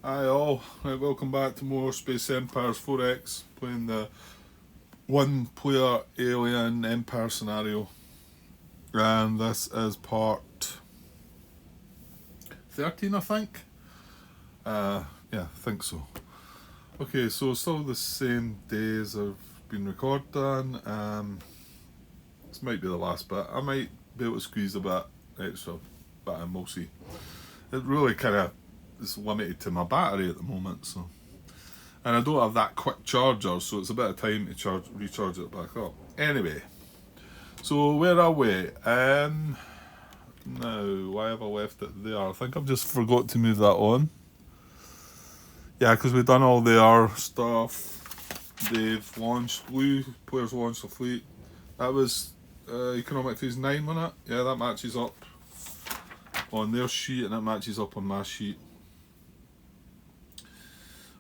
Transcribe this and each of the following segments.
Hi all, right, welcome back to more Space Empires 4X, playing the one player Alien Empire scenario. And this is part 13, I think. Yeah, I think so. Okay, so still the same days I've been recording. This might be the last bit. I might be able to squeeze a bit extra, but we'll see. It really kind of is limited to my battery at the moment, so. And I don't have that quick charger, so it's a bit of time to recharge it back up. Anyway, so where are we? Now, why have I left it there? I think I've just forgot to move that on. Yeah, because we've done all their stuff. They've launched, Blue players launched a fleet. That was Economic Phase 9, wasn't it? Yeah, that matches up on their sheet and it matches up on my sheet.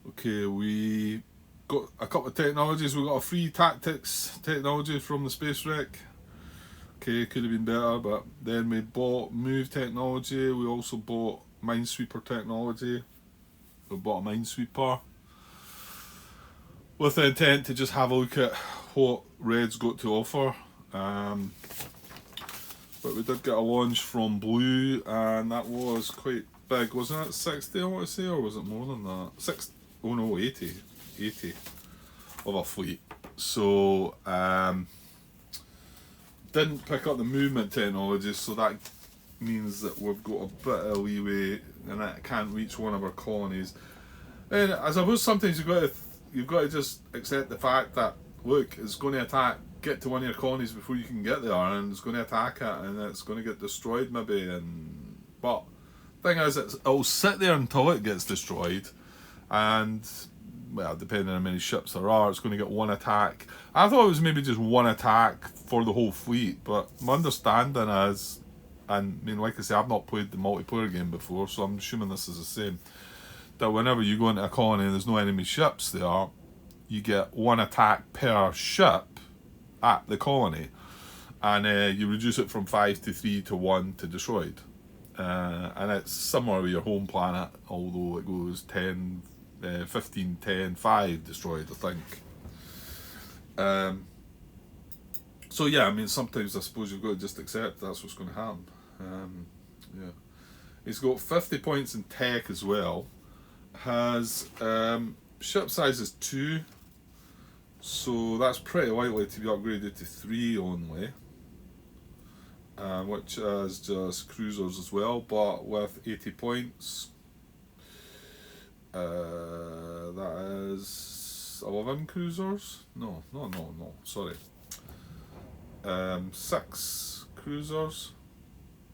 Okay, we got a couple of technologies. We got a free tactics technology from the space wreck. Okay, could have been better, but then we bought Move technology. We also bought Minesweeper technology. We bought a Minesweeper with the intent to just have a look at what Red's got to offer. But we did get a launch from Blue, and that was quite big, wasn't it? 60, I want to say, or was it more than that? 60. Oh no, 80 of a fleet. So didn't pick up the movement technology, so that means that we've got a bit of leeway and it can't reach one of our colonies. And I suppose sometimes you've got to just accept the fact that look, it's going to get to one of your colonies before you can get there, and it's going to attack it, and it's going to get destroyed maybe. But thing is, it'll sit there until it gets destroyed. And, well, depending on how many ships there are, it's going to get one attack. I thought it was maybe just one attack for the whole fleet, but my understanding is, and I mean, like I say, I've not played the multiplayer game before, so I'm assuming this is the same, that whenever you go into a colony and there's no enemy ships there, you get one attack per ship at the colony, and you reduce it from 5 to 3 to 1 to destroyed. And it's similar with your home planet, although it goes 10, 15, 10, 5 destroyed, I think. So yeah, I mean, sometimes I suppose you've got to just accept that's what's going to happen. Yeah, he's got 50 points in tech as well. Has ship size is 2, so that's pretty likely to be upgraded to 3 only. Which is just cruisers as well, but with 80 points. That is 11 cruisers? No, sorry. 6 cruisers.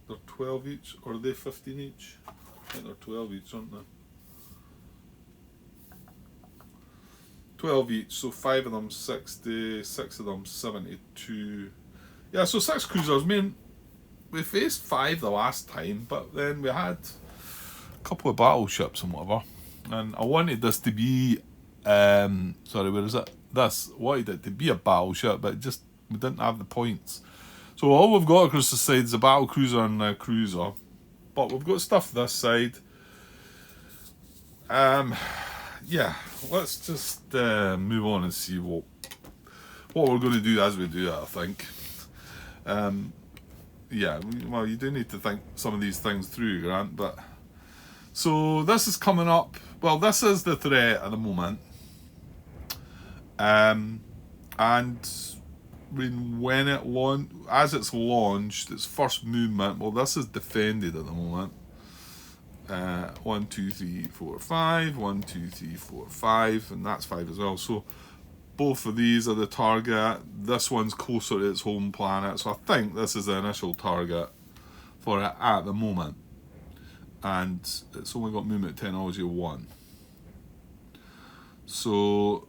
They're 12 each, or are they 15 each? I think they're 12 each, aren't they? 12 each, so 5 of them 60, 6 of them 72. Yeah, so 6 cruisers. I mean, we faced 5 the last time, but then we had a couple of battleships and whatever. And I wanted this to be, sorry, where is it? This, wanted it to be a battleship, but we didn't have the points. So all we've got across the side is a battle cruiser and a cruiser. But we've got stuff this side. Yeah, let's just move on and see what we're going to do as we do it, I think. Yeah, well, you do need to think some of these things through, Grant, but... So, this is coming up... Well, this is the threat at the moment. And when as it's launched, its first movement, well, this is defended at the moment. 1, 2, 3, 4, 5, 1, 2, 3, 4, 5, and that's 5 as well. So both of these are the target. This one's closer to its home planet, so I think this is the initial target for it at the moment. And it's only got movement technology 1. So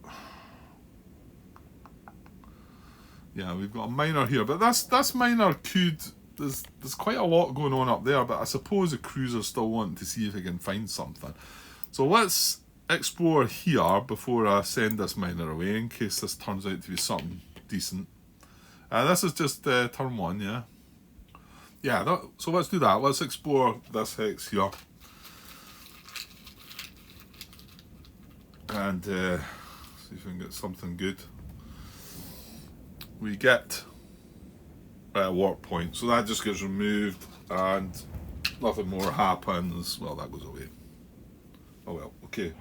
yeah, we've got a miner here, but this miner could... There's quite a lot going on up there, but I suppose the cruiser's still wanting to see if it can find something. So let's explore here before I send this miner away, in case this turns out to be something decent. This is just turn 1, yeah? Yeah, so let's do that. Let's explore this hex here. and see if we can get something good. We get a warp point, so that just gets removed and nothing more happens. Well, that goes away. Oh well, okay.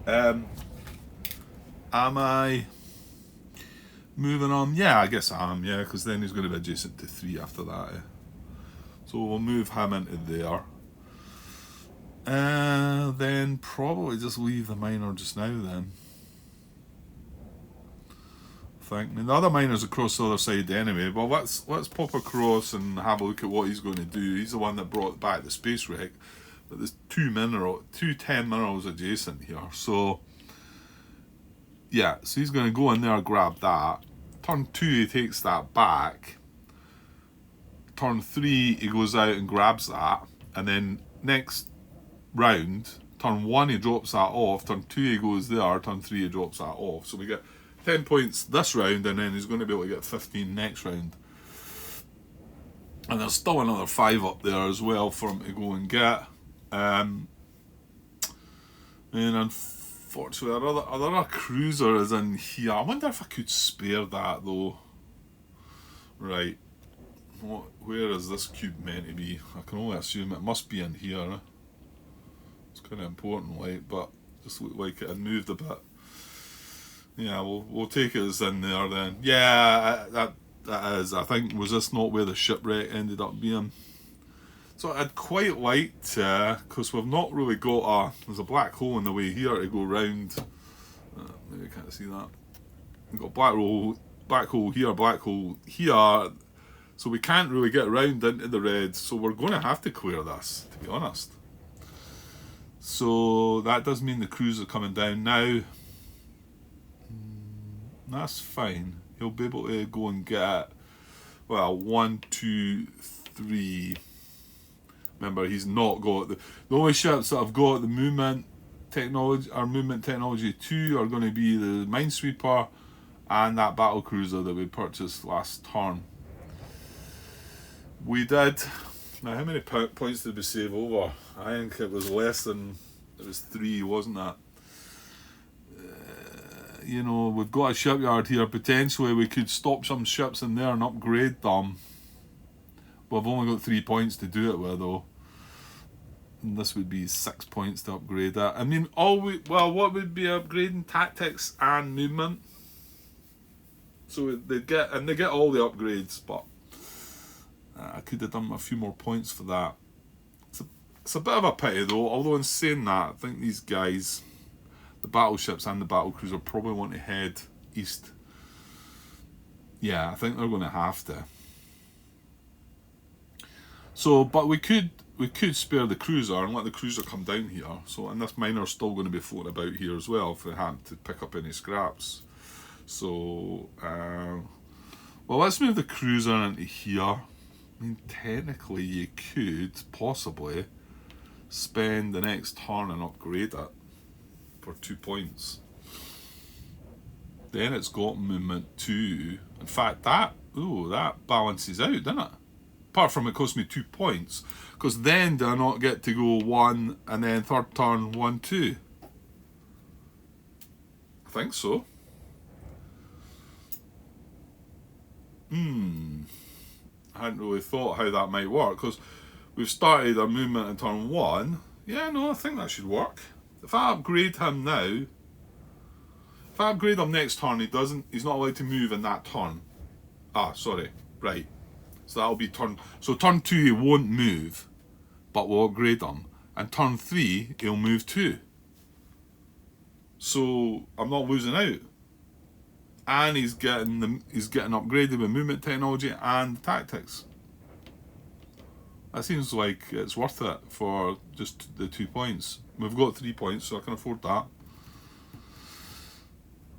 Am I moving on? Yeah, I guess I am, yeah, because then he's going to be adjacent to 3 after that. So we'll move him into there. Then probably just leave the miner just now then. I mean, the other miner's across the other side anyway, but let's pop across and have a look at what he's going to do. He's the one that brought back the space wreck, but there's two 10 minerals adjacent here, so yeah, so he's going to go in there, grab that. Turn 2 he takes that back. Turn 3 he goes out and grabs that, and then next round, turn 1 he drops that off, turn 2 he goes there, turn 3 he drops that off. So we get 10 points this round, and then he's going to be able to get 15 next round. And there's still another 5 up there as well for him to go and get. And unfortunately, our other cruiser is in here. I wonder if I could spare that though. Right. Where is this cube meant to be? I can only assume it must be in here. It's kind of important, like, but just looked like it had moved a bit. Yeah, we'll take it as in there then. Yeah, that is. I think, was this not where the shipwreck ended up being? So I'd quite like to, because we've not really got there's a black hole in the way here to go round. Maybe I can't see that. We've got black hole here, black hole here. So we can't really get around into the red. So we're going to have to clear this, to be honest. So that does mean the crews are coming down now. That's fine. He'll be able to go and get, well, 1, 2, 3. Remember, he's not got the only ships that have got the movement technology, or movement technology 2, are going to be the Minesweeper and that battle cruiser that we purchased last turn. We did. Now, how many points did we save over? I think it was less than, it was 3, wasn't that? You know, we've got a shipyard here. Potentially we could stop some ships in there and upgrade them. We've only got 3 points to do it with though. And this would be 6 points to upgrade that. I mean, what would be upgrading? Tactics and movement. So they get all the upgrades, but I could have done a few more points for that. It's a bit of a pity though, although in saying that, I think these guys, the battleships and the battlecruiser, probably want to head east. Yeah, I think they're going to have to. So, but we could spare the cruiser and let the cruiser come down here. So, and this miner's still going to be floating about here as well if we had to pick up any scraps. So, well, let's move the cruiser into here. I mean, technically, you could possibly spend the next turn and upgrade it for 2 points. Then it's got movement 2. In fact, that balances out, doesn't it? Apart from it cost me 2 points, because then do I not get to go 1 and then third turn 1, 2? I think so. I hadn't really thought how that might work, because we've started our movement in turn 1. Yeah, no, I think that should work. If I upgrade him now, if I upgrade him next turn, he's not allowed to move in that turn. Sorry, right. So that'll be turn, so turn 2 he won't move, but we'll upgrade him. And turn 3, he'll move 2. So I'm not losing out. And he's getting upgraded with movement technology and tactics. That seems like it's worth it for just the 2 points. We've got 3 points, so I can afford that.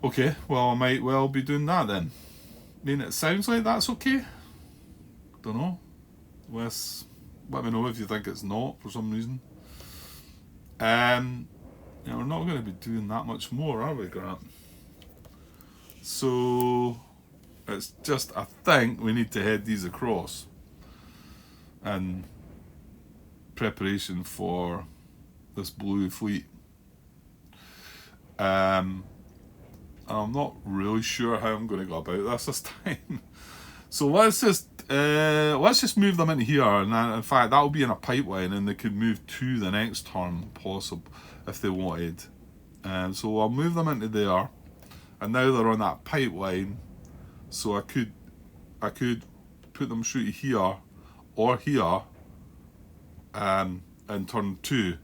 Okay, well, I might well be doing that then. I mean, it sounds like that's okay. Don't know. Let me know if you think it's not for some reason. Yeah, we're not going to be doing that much more, are we, Grant? So it's just, I think we need to head these across in preparation for this blue fleet. I'm not really sure how I'm going to go about this time. So let's just move them into here, and in fact that'll be in a pipeline, and they could move to the next turn possible if they wanted. So I'll move them into there, and now they're on that pipeline. So I could put them straight here or here, in turn 2.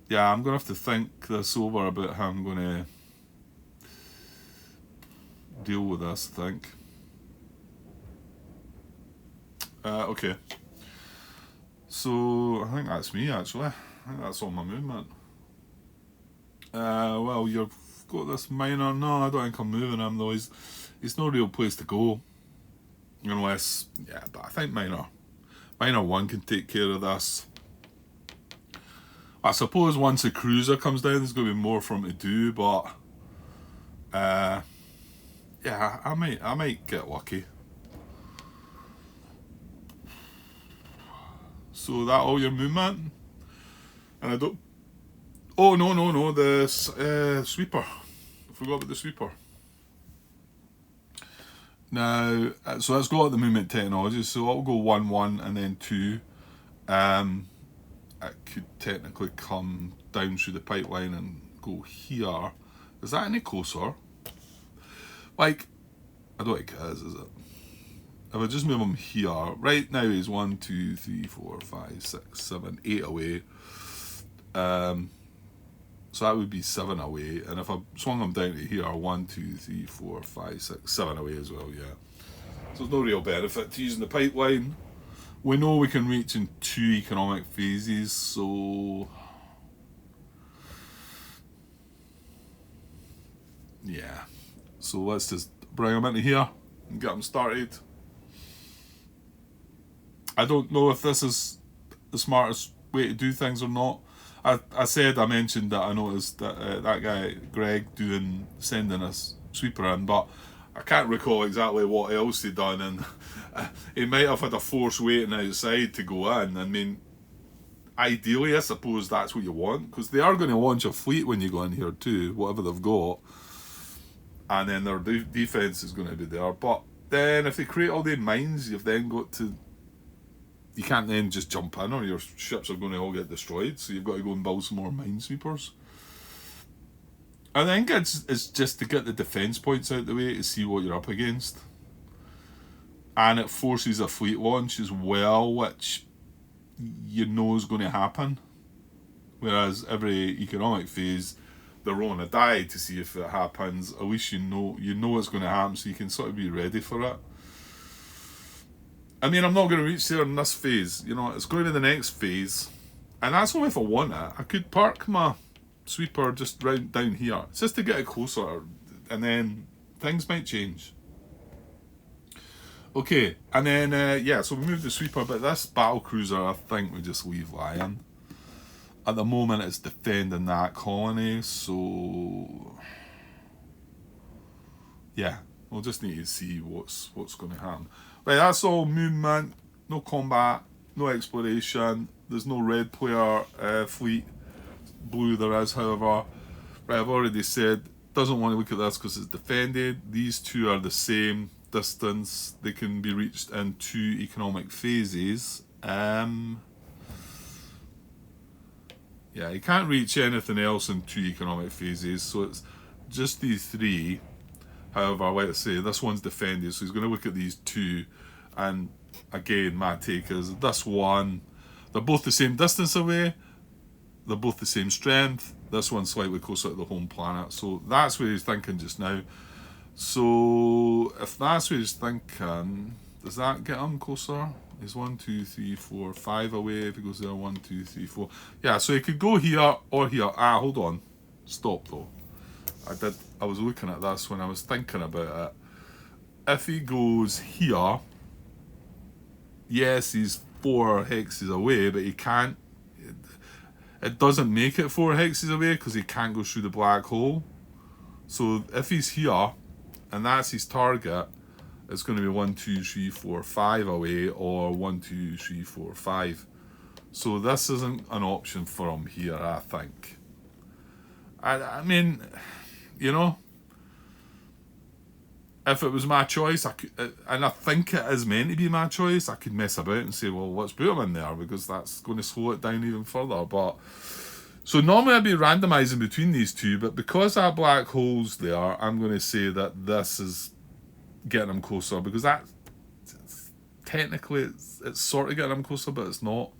Yeah, I'm gonna have to think this over about how I'm gonna deal with this, I think. Okay. So I think that's me actually. I think that's all my movement. Well, you've got this minor. No, I don't think I'm moving him though. He's no real place to go. Unless, yeah, but I think minor 1 can take care of this. I suppose once the cruiser comes down, there's going to be more for him to do, but yeah, I might get lucky. So that all your movement, and I don't. Oh no, the sweeper. I forgot about the sweeper. Now, so let's go at the movement technology. So I'll go 1-1 and then 2. It could technically come down through the pipeline and go here. Is that any closer? Like, I don't think it is it? If I just move him here, right now he's 1, 2, 3, 4, 5, 6, 7, 8 away. So that would be 7 away. And if I swung him down to here, 1, 2, 3, 4, 5, 6, 7 away as well, yeah. So there's no real benefit to using the pipeline. We know we can reach in 2 economic phases, so yeah. So let's just bring them into here and get them started. I don't know if this is the smartest way to do things or not. I mentioned that I noticed that that guy Greg sending us sweeper in, but I can't recall exactly what else he'd done, and he might have had a force waiting outside to go in. I mean, ideally, I suppose that's what you want, because they are going to launch a fleet when you go in here too, whatever they've got, and then their defense is going to be there. But then, if they create all the mines, you've then got to. You can't then just jump in, or your ships are going to all get destroyed. So you've got to go and build some more minesweepers. I think it's just to get the defence points out the way to see what you're up against. And it forces a fleet launch as well, which you know is going to happen. Whereas every economic phase, they're rolling a die to see if it happens. At least you know it's going to happen, so you can sort of be ready for it. I mean, I'm not going to reach there in this phase. You know, it's going to be the next phase. And that's only if I want it. I could park my sweeper just right down here. It's just to get it closer. And then things might change. Okay, and then, yeah, so we moved the sweeper. But this battle cruiser, I think we just leave lying. At the moment, it's defending that colony. So, yeah, we'll just need to see what's going to happen. Right, that's all movement, no combat, no exploration. There's no red player fleet. Blue there is, however. Right, I've already said, doesn't want to look at this because it's defended. These two are the same distance. They can be reached in 2 economic phases. Yeah, you can't reach anything else in 2 economic phases, so it's just these 3. However, like I say, this one's defended, so he's going to look at these 2. And again, my take is this one, they're both the same distance away, they're both the same strength. This one's slightly closer to the home planet, so that's what he's thinking just now. So if that's what he's thinking, does that get him closer? He's 1, 2, 3, 4, 5 away. If he goes there, 1, 2, 3, 4. Yeah, so he could go here or here. Hold on, stop though. I was looking at this when I was thinking about it. If he goes here, yes, he's 4 hexes away, but he can't. It doesn't make it 4 hexes away because he can't go through the black hole. So if he's here, and that's his target, it's going to be 1, 2, 3, 4, 5 away, or 1, 2, 3, 4, 5. So this isn't an option for him here, I think. I mean, you know, if it was my choice, I could, and I think it is meant to be my choice, I could mess about and say, well, let's put them in there because that's going to slow it down even further. But so normally I'd be randomising between these two, but because that black hole's there, I'm going to say that this is getting them closer because that technically it's sort of getting them closer, but it's not.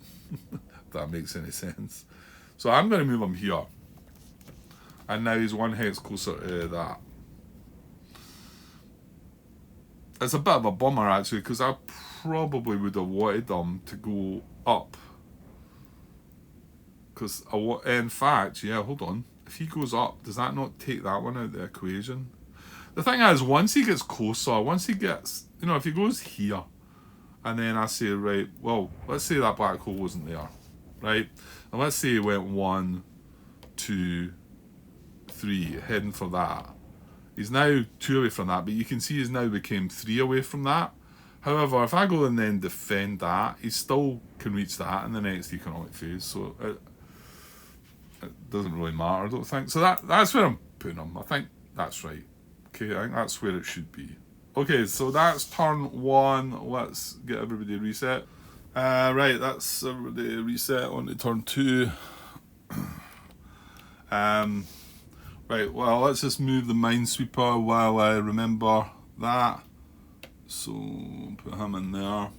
If that makes any sense. So I'm going to move him here, and now he's 1 hex closer to that. It's a bit of a bummer actually because I probably would have wanted them to go up. Because in fact, yeah, hold on. If he goes up, does that not take that one out of the equation? The thing is, once he gets closer, once he gets, you know, if he goes here, and then I say, right, well, let's say that black hole wasn't there, right? And let's say he went 1, 2, 3, heading for that. He's now 2 away from that, but you can see he's now became 3 away from that. However, if I go and then defend that, he still can reach that in the next economic phase. So it doesn't really matter, I don't think. So that's where I'm putting him. I think that's right. Okay, I think that's where it should be. Okay, so that's turn 1. Let's get everybody reset. Right, that's everybody reset on to turn 2. Right, well, let's just move the Minesweeper while I remember that. So, put him in there.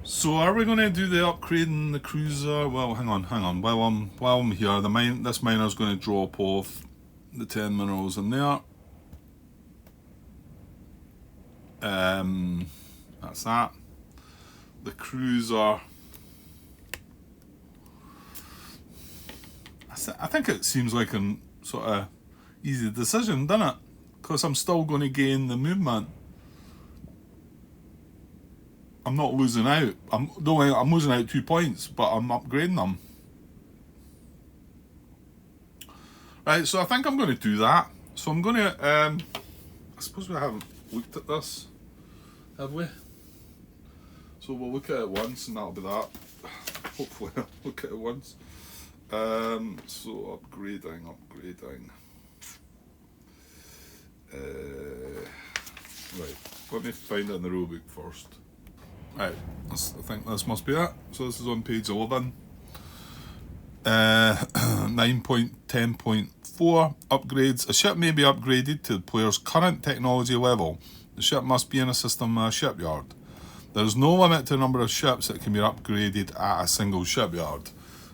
So, are we going to do the upgrading the cruiser? Well, hang on. While I'm here, this miner's going to drop off the 10 minerals in there. That's that. The cruiser. I think it seems like a sort of easy decision, doesn't it? Because I'm still going to gain the movement. I'm not losing out. I'm losing out 2 points, but I'm upgrading them. Right, so I think I'm going to do that. So I'm going to, I suppose we haven't looked at this, have we? So we'll look at it once and that'll be that. Hopefully I'll look at it once. So upgrading. Right, let me find it in the rulebook first. Right, I think this must be it. So this is on page 11. 9.10.4 upgrades. A ship may be upgraded to the player's current technology level. The ship must be in a system in a shipyard. There is no limit to the number of ships that can be upgraded at a single shipyard.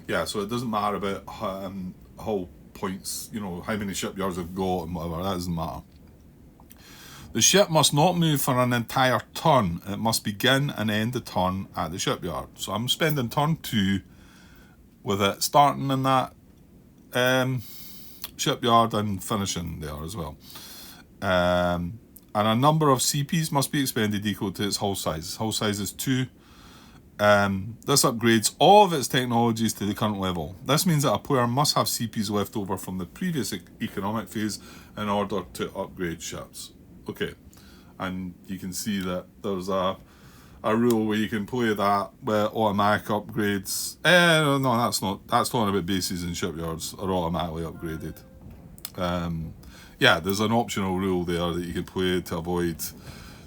Yeah, so it doesn't matter about hull points, you know, how many shipyards they've got and whatever, that doesn't matter. The ship must not move for an entire turn. It must begin and end the turn at the shipyard. So I'm spending turn 2 with it starting in that shipyard and finishing there as well. And a number of CPs must be expended equal to its hull size. Hull size is 2. This upgrades all of its technologies to the current level. This means that a player must have CPs left over from the previous economic phase in order to upgrade ships. Okay, and you can see that there's a rule where you can play that with automatic upgrades. No, that's talking about bases and shipyards are automatically upgraded. Yeah, there's an optional rule there that you can play to avoid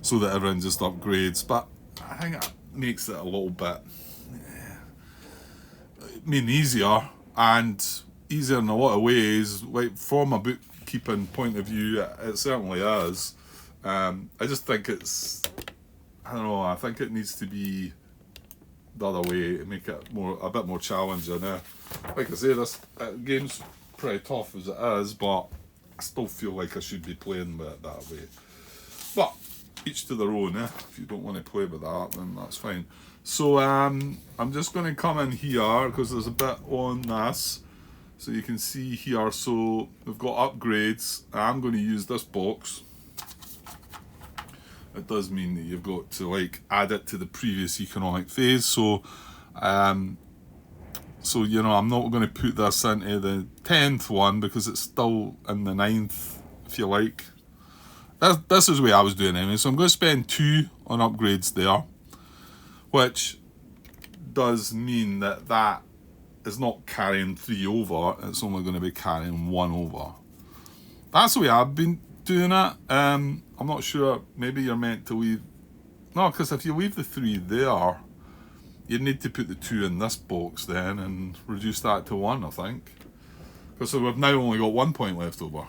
so that everyone just upgrades, but I think it makes it a little bit easier and easier in a lot of ways. Like from a bookkeeping point of view, it certainly is. I just think I think it needs to be the other way to make it a bit more challenging. Like I say, this game's pretty tough as it is, but I still feel like I should be playing with it that way. But each to their own. If you don't want to play with that, then that's fine. So I'm just going to come in here because there's a bit on this, so you can see here. So we've got upgrades. I'm going to use this box. It does mean that you've got to like add it to the previous economic phase. So you know, I'm not going to put this into the 10th one because it's still in the 9th, if you like. This is the way I was doing it anyway. So I'm going to spend 2 on upgrades there, which does mean that is not carrying 3 over, it's only going to be carrying 1 over. That's the way I've been doing it. I'm not sure, maybe you're meant to leave, no, because if you leave the 3 there, you need to put the 2 in this box then and reduce that to 1, I think. Because we've now only got 1 point left over.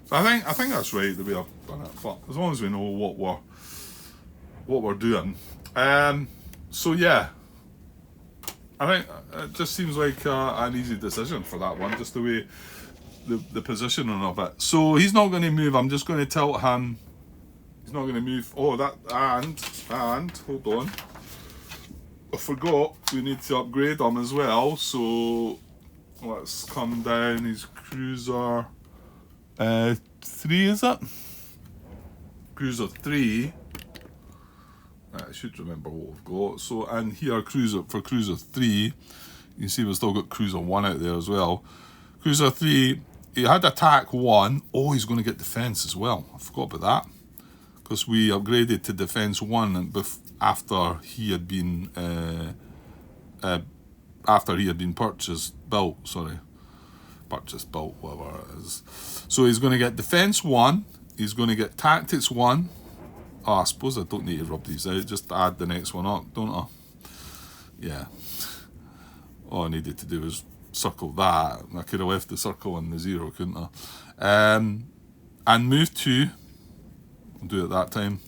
So I think that's right the way I've done it. But as long as we know what we're doing. So yeah, I think it just seems like an easy decision for that one, just the way the positioning of it. So he's not going to move. I'm just going to tilt him. He's not going to move. Oh, that and hold on. I forgot we need to upgrade him as well. So let's come down. He's cruiser 3, is it? Cruiser 3. I should remember what we've got. So, and here cruiser 3. You can see we've still got cruiser 1 out there as well. Cruiser 3, he had attack 1. Oh, he's going to get defense as well. I forgot about that. Because we upgraded to defense 1 after he had been built, whatever it is. So he's going to get defense 1. He's going to get tactics 1. Oh, I suppose I don't need to rub these out. Just add the next one up, don't I? Yeah. All I needed to do was circle that. I could have left the circle and the 0, couldn't I? And move 2. I'll do it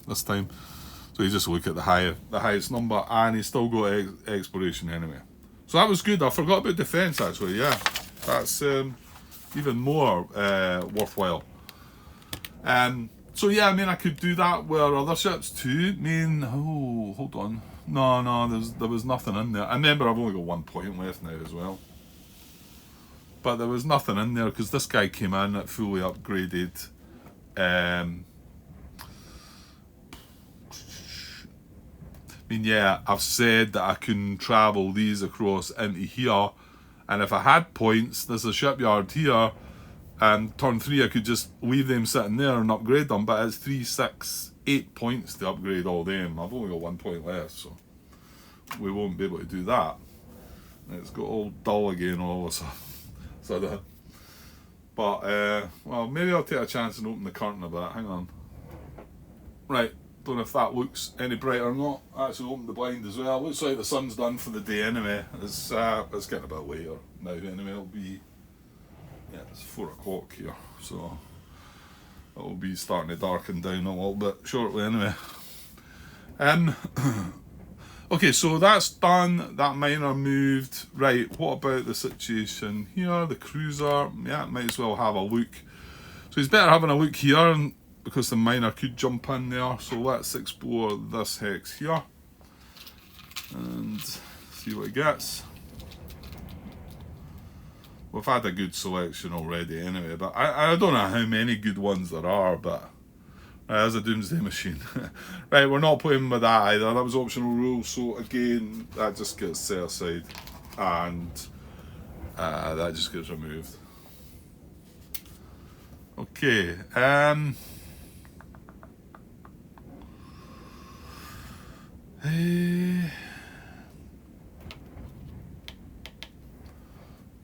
this time. So you just look at the highest number, and he's still got exploration anyway. So that was good. I forgot about defense actually. Yeah, that's even more worthwhile. So yeah, I mean, I could do that with other ships too. I mean, oh, hold on. No, there was nothing in there. I remember I've only got 1 point left now as well. But there was nothing in there because this guy came in at fully upgraded. I mean, yeah, I've said that I can travel these across into here, and if I had points, there's a shipyard here, and turn 3 I could just leave them sitting there and upgrade them, but it's 3, 6, 8 points to upgrade all them. I've only got 1 point left, so we won't be able to do that. It's got all dull again all of a sudden. But, well, maybe I'll take a chance and open the curtain a bit. Hang on. Right. Don't know if that looks any brighter or not. I actually opened the blind as well. Looks like the sun's done for the day anyway. It's getting a bit later now anyway. It'll be, yeah, it's 4 o'clock here, so it'll be starting to darken down a little bit shortly anyway. Okay, so that's done. That miner moved. Right, what about the situation here? The cruiser, yeah, might as well have a look. So he's better having a look here, because the miner could jump in there. So let's explore this hex here and see what it gets. We've had a good selection already anyway, but I don't know how many good ones there are, but there's a Doomsday Machine. Right, we're not playing with that either. That was optional rule, so again, that just gets set aside, and that just gets removed. Okay,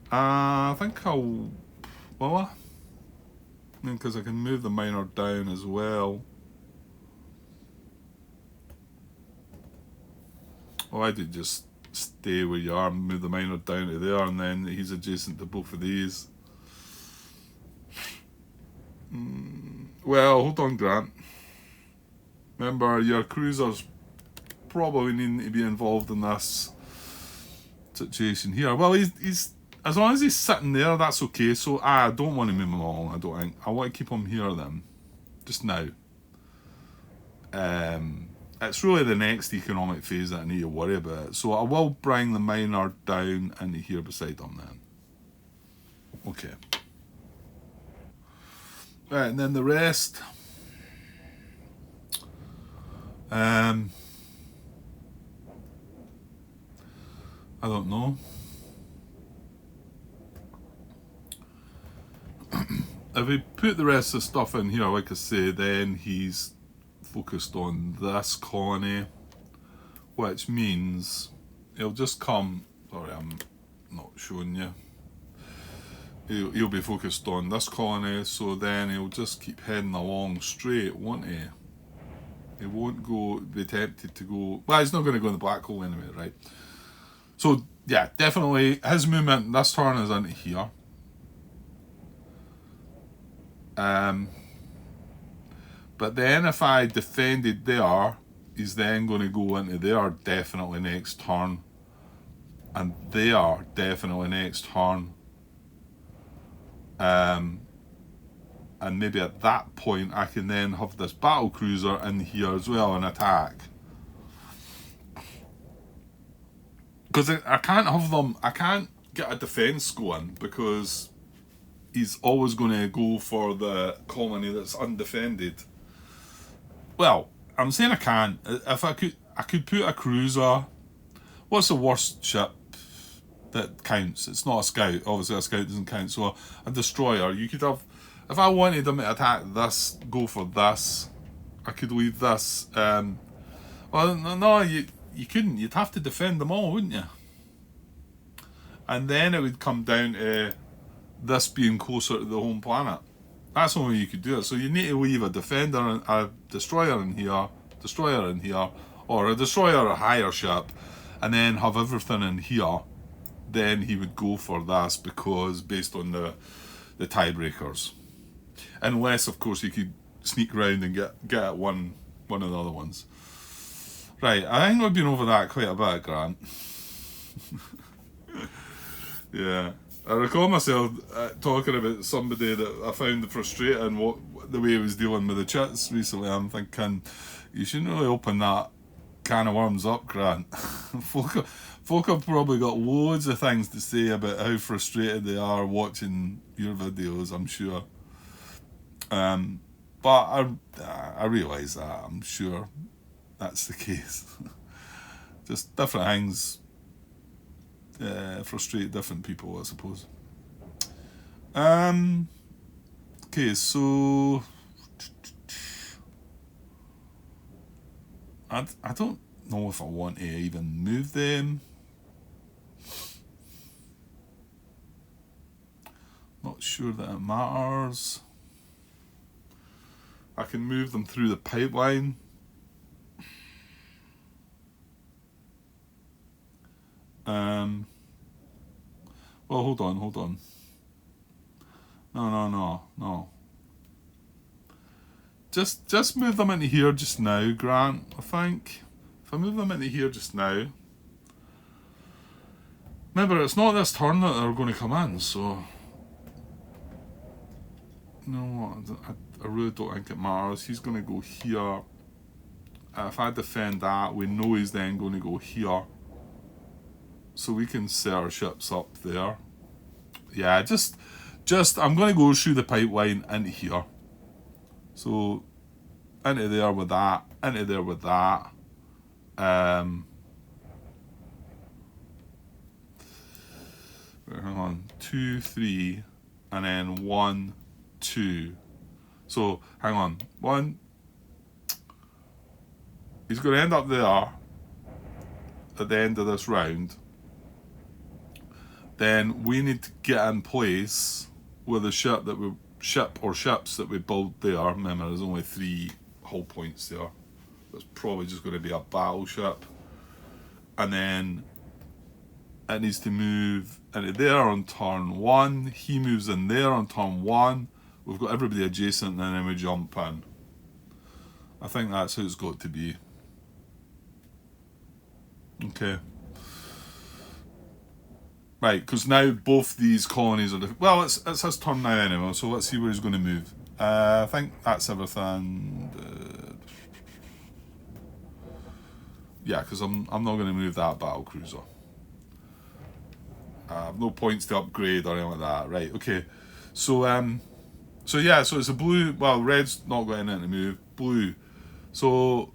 I think I'll, well, I mean, because I can move the miner down as well. Oh, I did just stay where you are and move the miner down to there, and then he's adjacent to both of these. Well, hold on, Grant. Remember, your cruisers probably needing to be involved in this situation here. Well, he's as long as he's sitting there, that's okay. So I don't want to move him along. I don't think. I want to keep him here then, just now. It's really the next economic phase that I need to worry about. So I will bring the miner down into here beside him then. Okay. Right, and then the rest. I don't know. If we put the rest of the stuff in here, like I say, then he's focused on this colony, which means he'll just come. Sorry, I'm not showing you. He'll be focused on this colony, so then he'll just keep heading along straight, won't he? He won't be tempted to go. Well, he's not going to go in the black hole anyway, right? So yeah, definitely his movement this turn is into here. But then if I defended there, he's then going to go into there definitely next turn, and there definitely next turn. And maybe at that point I can then have this battle cruiser in here as well and attack. Because I can't have them, I can't get a defence going because he's always going to go for the colony that's undefended. Well, I'm saying I can't. If I could put a cruiser. What's the worst ship that counts? It's not a scout. Obviously a scout doesn't count. So a destroyer. You could have, if I wanted them to attack this, go for this, I could leave this. Well, no, you couldn't. You'd have to defend them all, wouldn't you? And then it would come down to this being closer to the home planet. That's the only way you could do it. So you need to leave a defender, a destroyer in here, or a destroyer or a higher ship, and then have everything in here. Then he would go for this because based on the tiebreakers. Unless, of course, he could sneak around and get at one of the other ones. Right, I think we've been over that quite a bit, Grant. Yeah. I recall myself talking about somebody that I found frustrating the way he was dealing with the chats recently. I'm thinking, you shouldn't really open that can of worms up, Grant. folk have probably got loads of things to say about how frustrated they are watching your videos, I'm sure. But I realise that, I'm sure that's the case. Just different things frustrate different people, I suppose. Okay, so I don't know if I want to even move them. Not sure that it matters. I can move them through the pipeline. Well, hold on. No. Just move them into here just now, Grant, I think. If I move them into here just now. Remember, it's not this turn that they're going to come in, so... No, I really don't think it matters. He's going to go here. If I defend that, we know he's then going to go here. So we can set our ships up there. Yeah, just I'm going to go through the pipeline into here. So, into there with that, into there with that. Hang on, 2, 3, and then 1, 2. So, hang on, 1. He's going to end up there at the end of this round. Then we need to get in place with the ship or ships that we build there. Remember, there's only 3 hull points there. There's probably just going to be a battleship. And then it needs to move into there on turn 1. He moves in there on turn 1. We've got everybody adjacent, and then we jump in. I think that's how it's got to be. Okay. Right, because now both these colonies are... Well, it's his turn now anyway, so let's see where he's going to move. I think that's everything. Yeah, because I'm not going to move that battle cruiser. I have no points to upgrade or anything like that. Right, okay. So yeah, so it's a blue... Well, red's not got anything to move. Blue. So...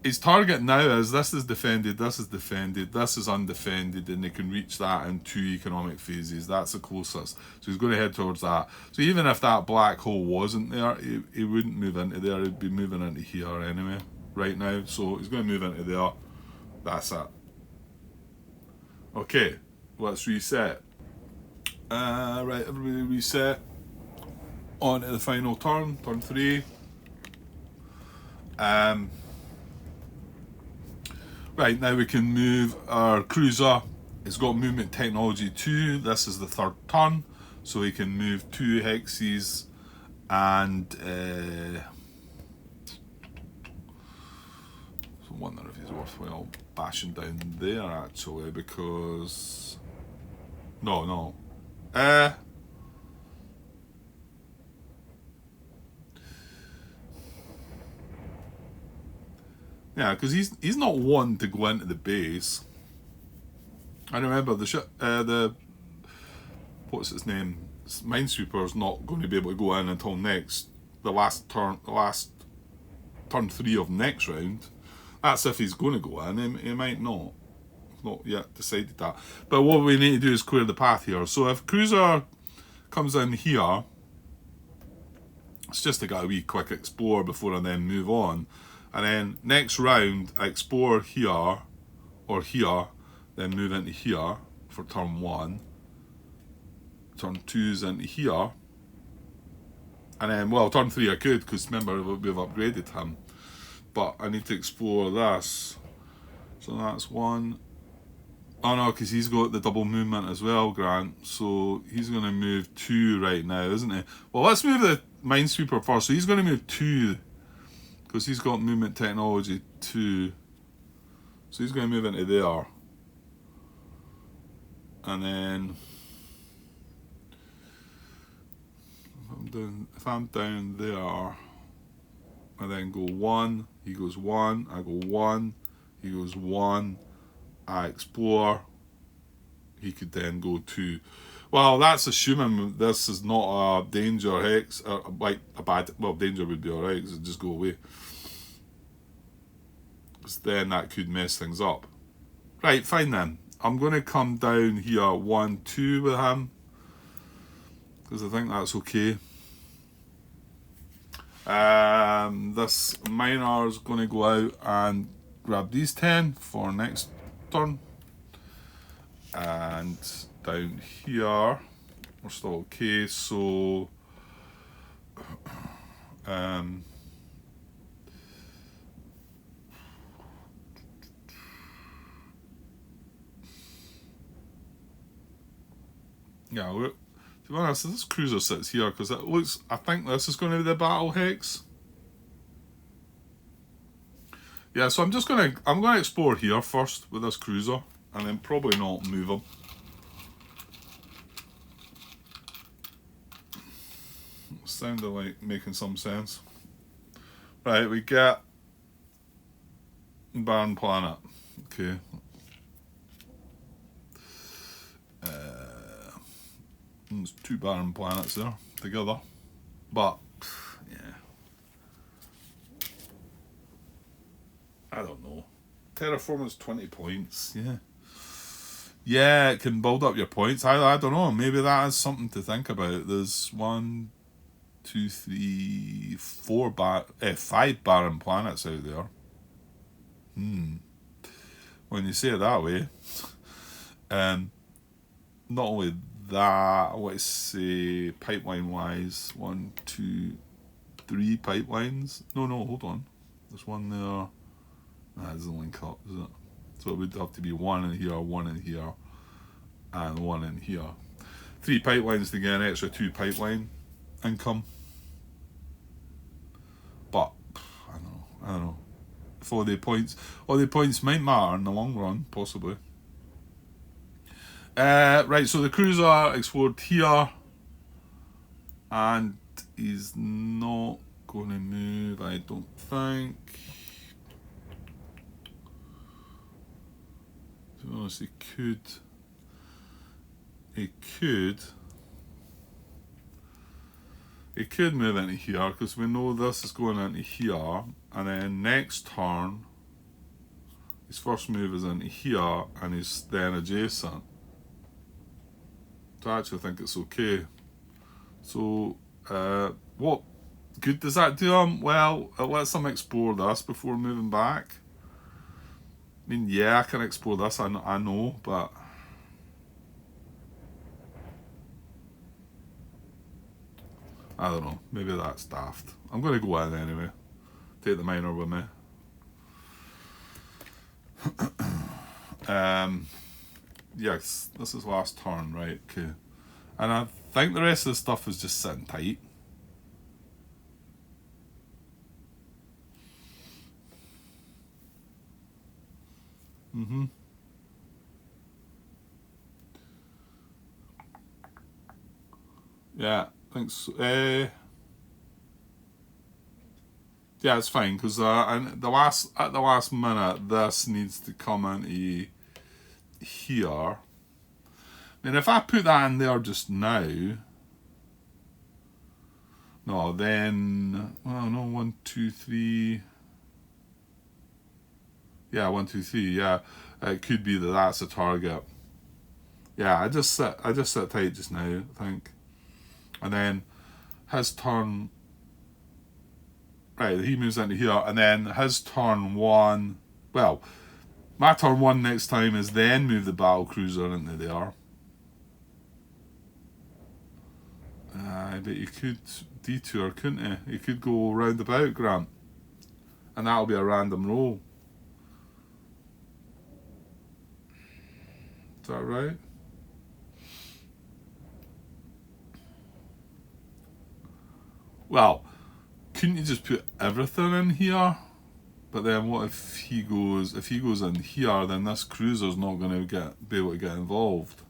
His target now is this is defended, this is defended, this is undefended, and they can reach that in 2 economic phases. That's the closest. So he's going to head towards that. So even if that black hole wasn't there, he wouldn't move into there. He'd be moving into here anyway, right now. So he's going to move into there. That's it. Okay, let's reset. Right, everybody reset. On to the final turn, turn 3. Right, now we can move our cruiser. It's got movement technology 2. This is the third turn, so we can move 2 hexes and I wonder if it's worthwhile bashing down there actually, because no. Yeah, because he's not one to go into the base. I remember the what's its name? Minesweeper's not going to be able to go in until the last turn 3 of next round. That's if he's going to go in. He might not. I've not yet decided that. But what we need to do is clear the path here. So if Cruiser comes in here, it's just to get a wee quick explore before I then move on. And then next round, I explore here or here, then move into here for turn 1. Turn 2's into here. And then, well, turn 3 I could, because remember, we've upgraded him. But I need to explore this. So that's 1. Oh no, because he's got the double movement as well, Grant. So he's going to move 2 right now, isn't he? Well, let's move the Minesweeper first. So he's going to move 2. Because he's got movement technology 2. So he's going to move into there. And then if I'm down there, I then go 1, he goes 1, I go 1, he goes 1, I explore, he could then go 2. Well, that's assuming this is not a danger hex, like a bad, well, danger would be alright, because it'd just go away. Because then that could mess things up. Right, fine then. I'm going to come down here 1, 2 with him, because I think that's okay. This miner's going to go out and grab these 10 for next turn. And down here, we're still okay, so yeah, to be honest, this cruiser sits here because it looks. I think this is going to be the battle hex. Yeah, so I'm going to explore here first with this cruiser, and then probably not move him. Sounded like making some sense. Right, we get Barren Planet. Okay. There's 2 barren planets there together, but yeah, I don't know. Terraform is 20 points. Yeah, it can build up your points. I don't know. Maybe that is something to think about. There's 1, 2, 3, 4 5 barren planets out there. When you say it that way, not only that, I want to say pipeline wise, 1, 2, 3 pipelines. No, hold on. There's one there. That doesn't link up, does it? So it would have to be 1 in here, 1 in here, and 1 in here. 3 pipelines to get an extra 2 pipeline income. But I don't know. If all the points might matter in the long run, possibly. Right, so the cruiser explored here, and he's not going to move, I don't think. To be honest, he could move into here, because we know this is going into here, and then next turn, his first move is into here, and he's then adjacent. I actually think it's okay. So, what good does that do him? Well, it lets him explore this before moving back. I mean, yeah, I can explore this, I know, but I don't know. Maybe that's daft. I'm going to go in anyway. Take the minor with me. Yes, this is last turn, right? Okay. And I think the rest of the stuff is just sitting tight. Yeah, I think so. Yeah, it's fine because and at the last minute, this needs to come into here. And if I put that in there just now, no, then well, no, 1, 2, 3. Yeah, 1, 2, 3. Yeah, it could be that that's a target. Yeah, I just sit tight just now, I think, and then his turn. Right, he moves into here, and then his turn 1. Well, my turn 1 next time is then move the battle cruiser into there. But you could detour, couldn't you? You could go roundabout, Grant, and that'll be a random roll. Is that right? Well, couldn't you just put everything in here? But then what if he goes in here, then this cruiser's not going to be able to get involved.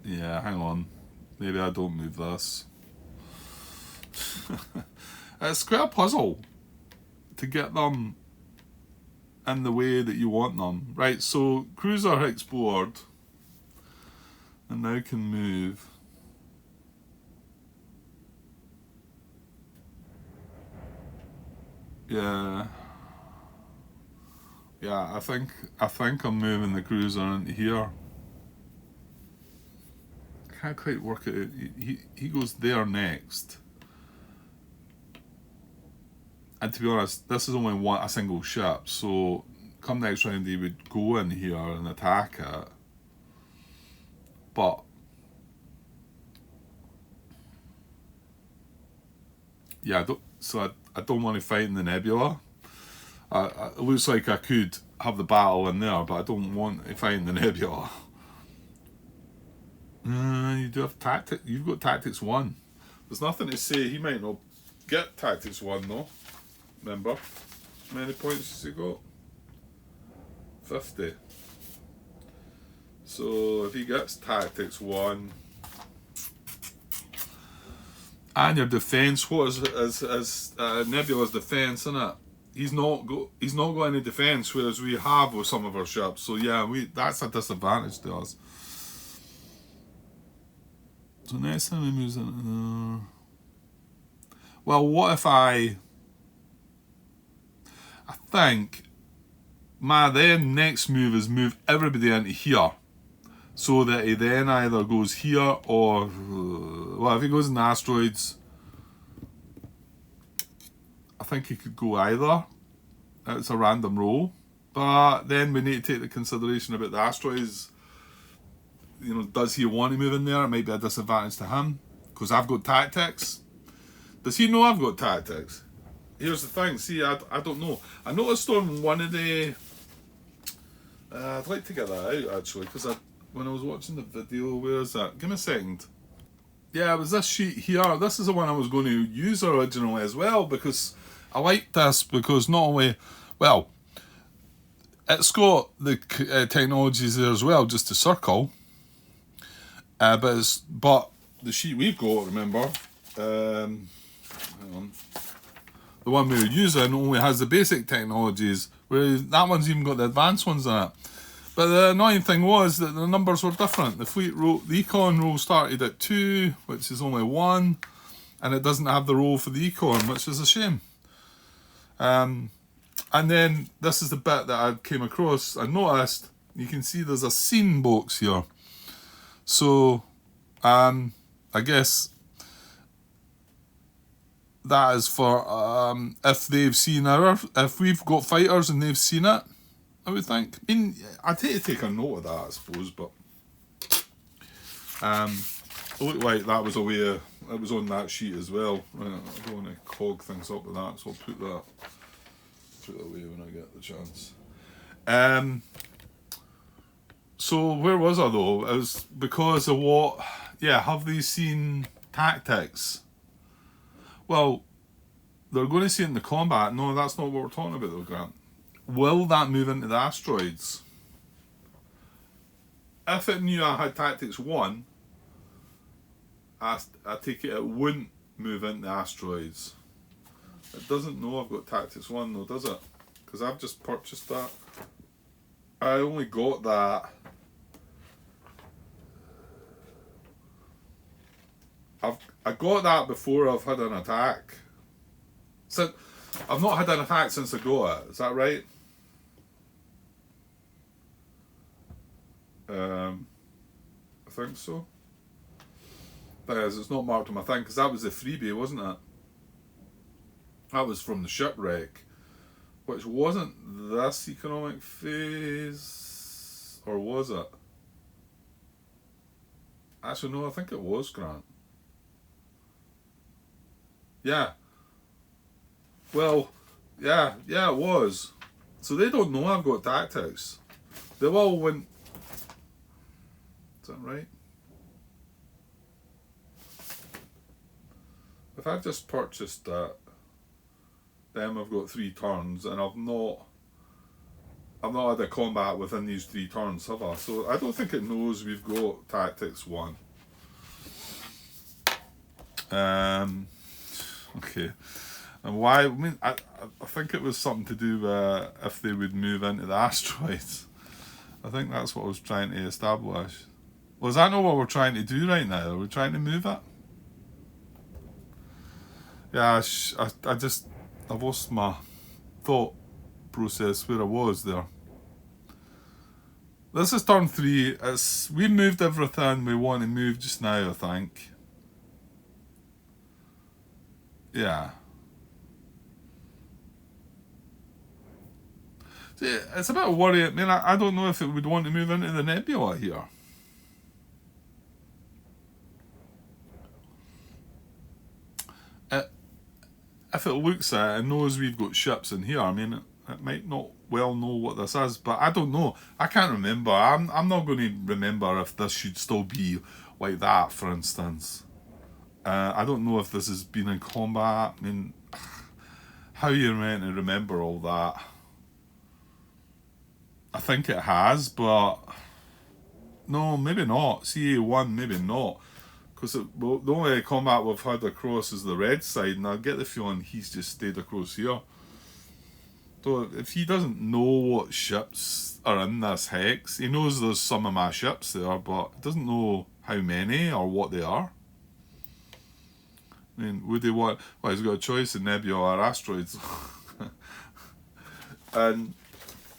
Yeah, hang on. Maybe I don't move this. It's quite a puzzle to get them in the way that you want them. Right, so cruiser explored. And now can move. Yeah. Yeah, I think I'm moving the cruiser into here. I can't quite work it out. He goes there next. And to be honest, this is only a single ship, so come next round he would go in here and attack it. But yeah, I don't want to fight in the nebula. It looks like I could have the battle in there, but I don't want to fight in the nebula. You do have tactics. You've got tactics 1. There's nothing to say he might not get tactics 1 though. Remember, how many points has he got? 50. So if he gets tactics 1, and your defense, what is Nebula's defense, isn't it? He's not got any defense, whereas we have with some of our ships. So yeah, that's a disadvantage to us. So next time he moves in. Well, what if I think my then next move is move everybody into here, so that he then either goes here or well, if he goes in asteroids, I think he could go either. It's a random roll, but then we need to take the consideration about the asteroids. You know, does he want to move in there? It might be a disadvantage to him because I've got tactics. Does he know I've got tactics? Here's the thing. See, I don't know. I noticed on one of the. I'd like to get that out actually because when I was watching the video, where is that? Give me a second. Yeah, it was this sheet here. This is the one I was going to use originally as well because I like this because not only, well, it's got the technologies there as well, just to circle. But the sheet we've got, remember, hang on, the one we were using only has the basic technologies, whereas that one's even got the advanced ones in it. But the annoying thing was that the numbers were different. The econ roll started at 2, which is only 1, and it doesn't have the roll for the econ, which is a shame. And then this is the bit that I came across. I noticed, you can see there's a scene box here. So, I guess that is for if they've seen if we've got fighters and they've seen it, I would think. I mean, I'd take a note of that, I suppose, but it looked like that was it was on that sheet as well. I don't want to clog things up with that, so I'll put that away when I get the chance. So where was I though? It was because of what? Yeah, have they seen tactics? Well, they're going to see it in the combat. No, that's not what we're talking about though, Grant. Will that move into the asteroids? If it knew I had Tactics 1, I take it wouldn't move into asteroids. It doesn't know I've got Tactics 1 though, does it? Because I've just purchased that. I only got that. I got that before I've had an attack. So I've not had an attack since I got it. Is that right? I think so. Thing is, it's not marked on my thing because that was the freebie, wasn't it? That was from the shipwreck, which wasn't this economic phase, or was it? Actually, no, I think it was, Grant. Yeah. Well, yeah, it was. So they don't know I've got tactics. They all went. Is that right? If I just purchased that, then I've got 3 turns, and I've not had a combat within these 3 turns, have I? So I don't think it knows we've got Tactics 1. Okay. And why? I mean, I think it was something to do with if they would move into the asteroids. I think that's what I was trying to establish. Well, is that not what we're trying to do right now? Are we trying to move it? Yeah, I lost my thought process where I was there. This is turn 3. We moved everything we want to move just now, I think. Yeah. See, it's a bit of worry. I mean, I don't know if it would want to move into the nebula here. If it looks at it and knows we've got ships in here, I mean, it might not well know what this is, but I don't know. I can't remember. I'm not going to remember if this should still be like that, for instance. I don't know if this has been in combat. I mean, how you're meant to remember all that? I think it has, but no, maybe not. CA1, maybe not. Because the only combat we've had across is the red side, and I get the feeling he's just stayed across here. So if he doesn't know what ships are in this hex, he knows there's some of my ships there, but he doesn't know how many or what they are. I mean, would they want... Well, he's got a choice in nebula or asteroids. And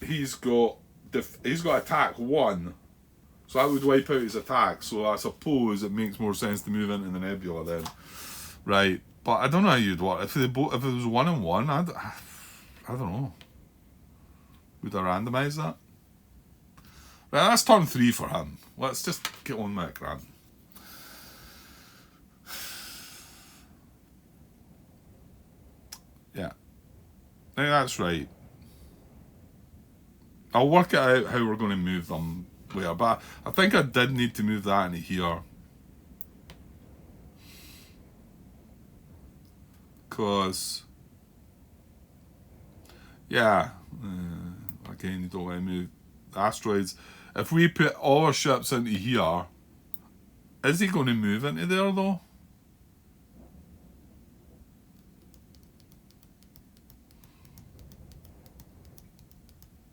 he's got attack 1. So that would wipe out his attack. So I suppose it makes more sense to move into the nebula then. Right. But I don't know how you'd work. If it was 1 and 1, I don't know. Would I randomise that? Right, that's turn 3 for him. Let's just get on with it, Grant. Yeah. Now that's right. I'll work it out how we're going to move them later, but I think I did need to move that into here. Because, yeah, again, you don't want to move the asteroids. If we put all our ships into here, is he going to move into there though?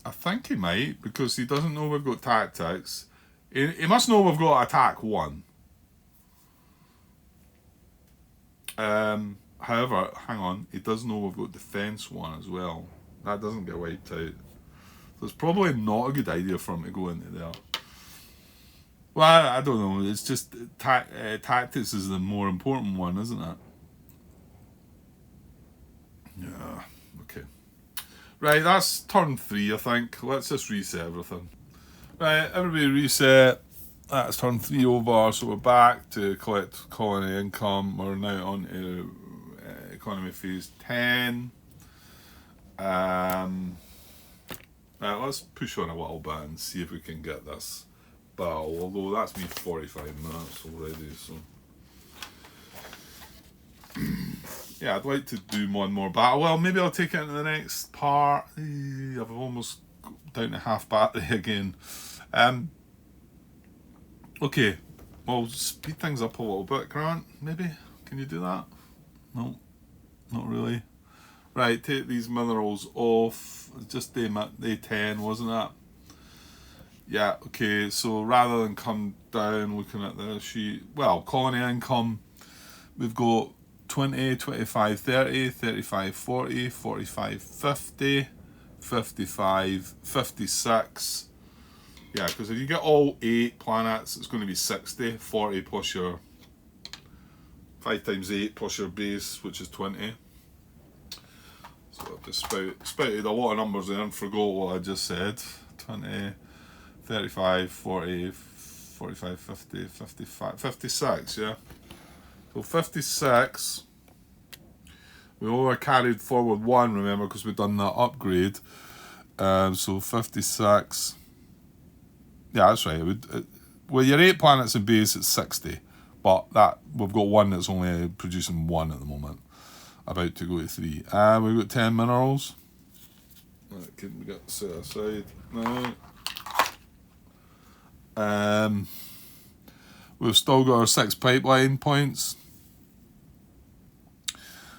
I think he might, because he doesn't know we've got tactics. He must know we've got attack 1. However, hang on, he does know we've got defense 1 as well. That doesn't get wiped out. So it's probably not a good idea for him to go into there. Well, I don't know. It's just tactics is the more important one, isn't it? Yeah, okay. Right, that's turn 3, I think. Let's just reset everything. Right, everybody reset. That's turn 3 over, so we're back to collect colony income. We're now on to economy phase 10. Right, let's push on a little bit and see if we can get this battle. Although that's me 45 minutes already, so. Yeah, I'd like to do one more battle. Well, maybe I'll take it into the next part. I've almost down to half battery again. Okay, well, speed things up a little bit, Grant, maybe? Can you do that? No, not really. Right, take these minerals off. Just day 10, wasn't it? Yeah, okay, so rather than come down looking at the sheet, well, colony income, we've got 20, 25, 30, 35, 40, 45, 50, 55, 56. Yeah, because if you get all 8 planets, it's going to be 60, 40 plus your 5 times 8 plus your base, which is 20. So I've just spouted a lot of numbers there and forgot what I just said. 20, 35, 40, 45, 50, 55, 56, yeah. So 56, we only carried forward 1, remember, because we've done that upgrade. So 56, yeah, that's right. With your 8 planets in base, it's 60, but that we've got 1 that's only producing 1 at the moment, about to go to 3. We've got 10 minerals. That can get set aside now. We've still got our 6 pipeline points.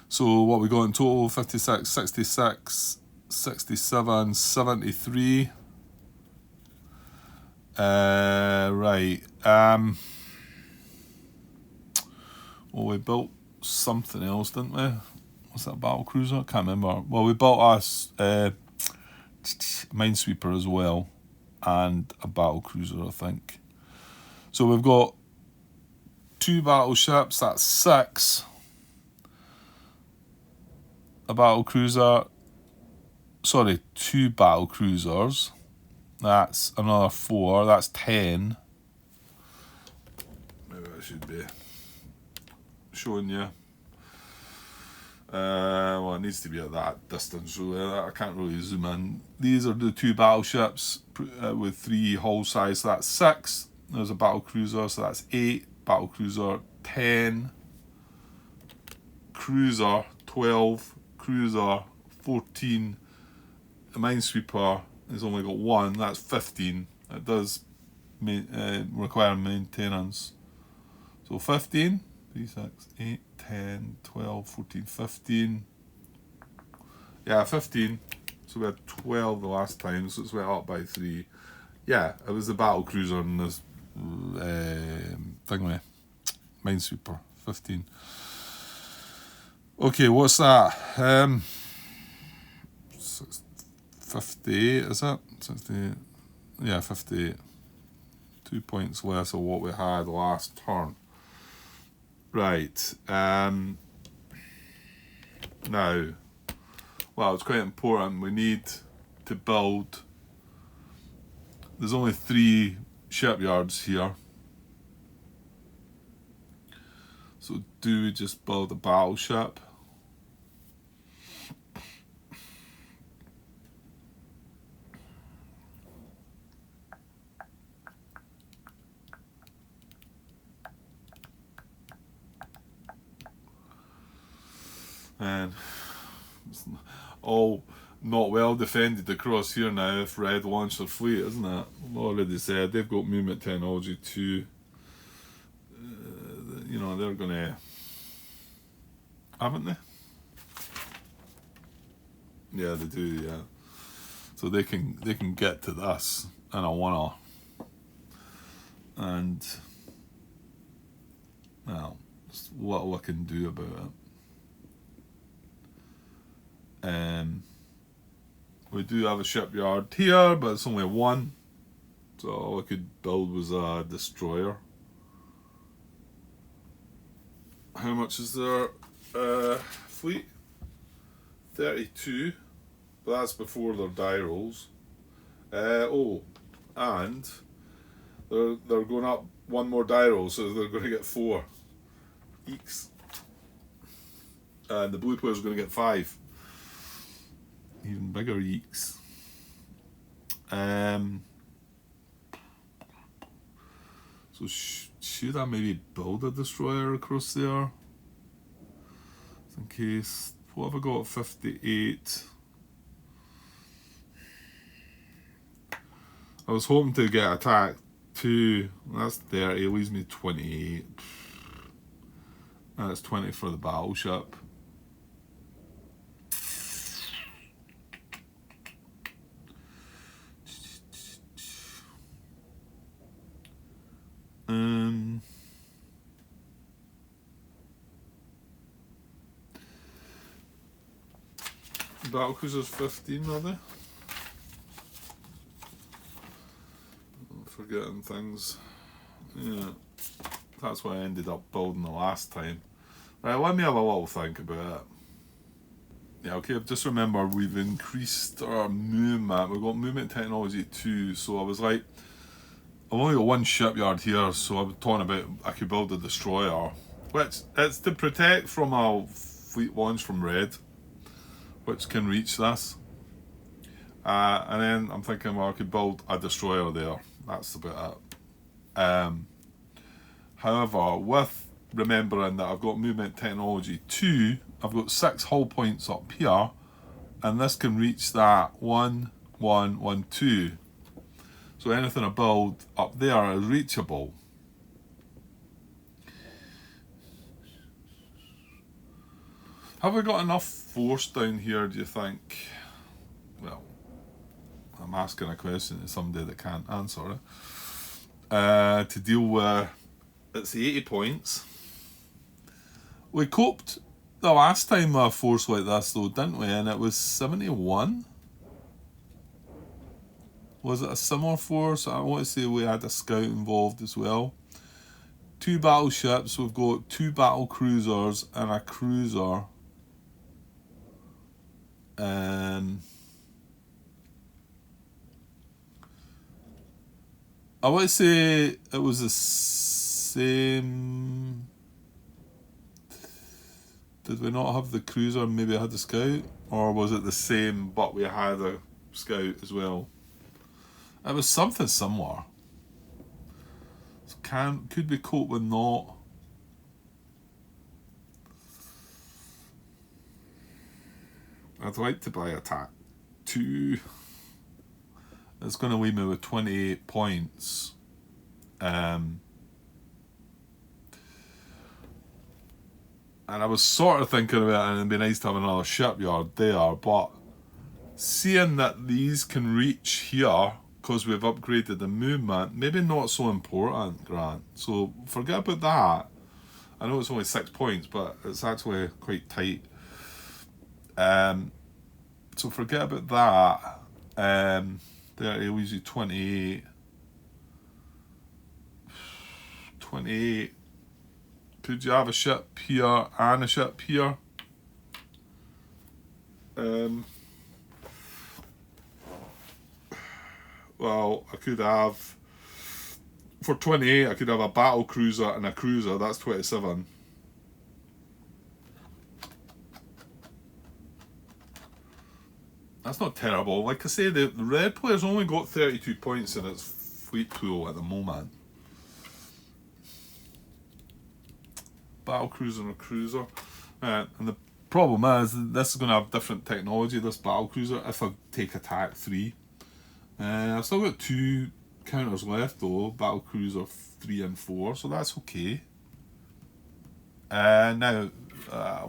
So what we got in total, 56, 66, 67, 73. Right. Well, we built something else, didn't we? Was that a battle cruiser? I can't remember. Well, we built us Minesweeper as well, and a battle cruiser, I think. So we've got 2 battleships, that's 6. A battle cruiser, sorry, 2 battle cruisers, that's another 4, that's 10. Maybe I should be showing you. Well, it needs to be at that distance, really. I can't really zoom in. These are the 2 battleships with 3 hull size, so that's 6. There's a battle cruiser, so that's 8. Battle cruiser, 10. Cruiser, 12. Cruiser, 14. A minesweeper has only got 1, that's 15. It does require maintenance. So 15, 3, 6, 8, 10, 12, 14, 15. Yeah, 15. So we had 12 the last time, so it's went up by 3. Yeah, it was the battle cruiser and this thingy, minesweeper, 15. Okay, what's that? 58, is it? 68. Yeah, 58. 2 points less of what we had last turn. Right. Now, well, it's quite important. We need to build. There's only 3 shipyards here. So do we just build a battleship? And it's all not well defended across here now if Red launched their fleet, isn't it? I've already said they've got movement technology too. You know, they're gonna, haven't they? Yeah, they do, yeah. So they can get to this in a one-off. And well, just what I can do about it. We do have a shipyard here, but it's only 1. So all I could build was a destroyer. How much is their fleet? 32, but that's before their die rolls. And they're going up one more die roll, so they're going to get 4. Eeks. And the blue player's going to get 5. Even bigger eeks. So should I maybe build a destroyer across there? In case. What have I got? 58. I was hoping to get attack 2. That's 30. It leaves me 28. That's 20 for the battleship. Battlecruiser's 15, are they? I'm forgetting things. Yeah, that's what I ended up building the last time. Right, let me have a little think about it. Yeah, okay, just remember we've increased our movement. We've got movement technology 2, so I was like, I've only got one shipyard here, so I was talking about I could build a destroyer, which it's to protect from a fleet launch from red, which can reach this. And then I'm thinking, well, I could build a destroyer there. That's about it. However, with remembering that I've got movement technology 2, I've got 6 hull points up here, and this can reach that 1, 1, 1, 2. So anything I build up there is reachable. Have we got enough force down here, do you think? Well, I'm asking a question to somebody that can't answer it. To deal with, it's 80 points. We coped the last time with a force like this though, didn't we? And it was 71? Was it a similar force? I want to say we had a scout involved as well. 2 battleships, we've got 2 battle cruisers and a cruiser. I want to say it was the same. Did we not have the cruiser and maybe I had the scout? Or was it the same but we had a scout as well? It was something similar. So could we cope with not? I'd like to buy attack 2. It's going to leave me with 28 points. And I was sort of thinking about it, and it'd be nice to have another shipyard there, but seeing that these can reach here because we've upgraded the movement, maybe not so important, Grant. So forget about that. I know it's only 6 points, but it's actually quite tight. So forget about that. 30 leaves you 28. 28. Could you have a ship here and a ship here? Well, I could have, for 28, I could have a battle cruiser and a cruiser. That's 27. That's not terrible. Like I say, the red player's only got 32 points in its fleet pool at the moment. Battle cruiser and a cruiser. And the problem is, this is going to have different technology, this battle cruiser, if I take attack 3. I've still got 2 counters left though, battle cruiser 3 and 4, so that's okay. Now,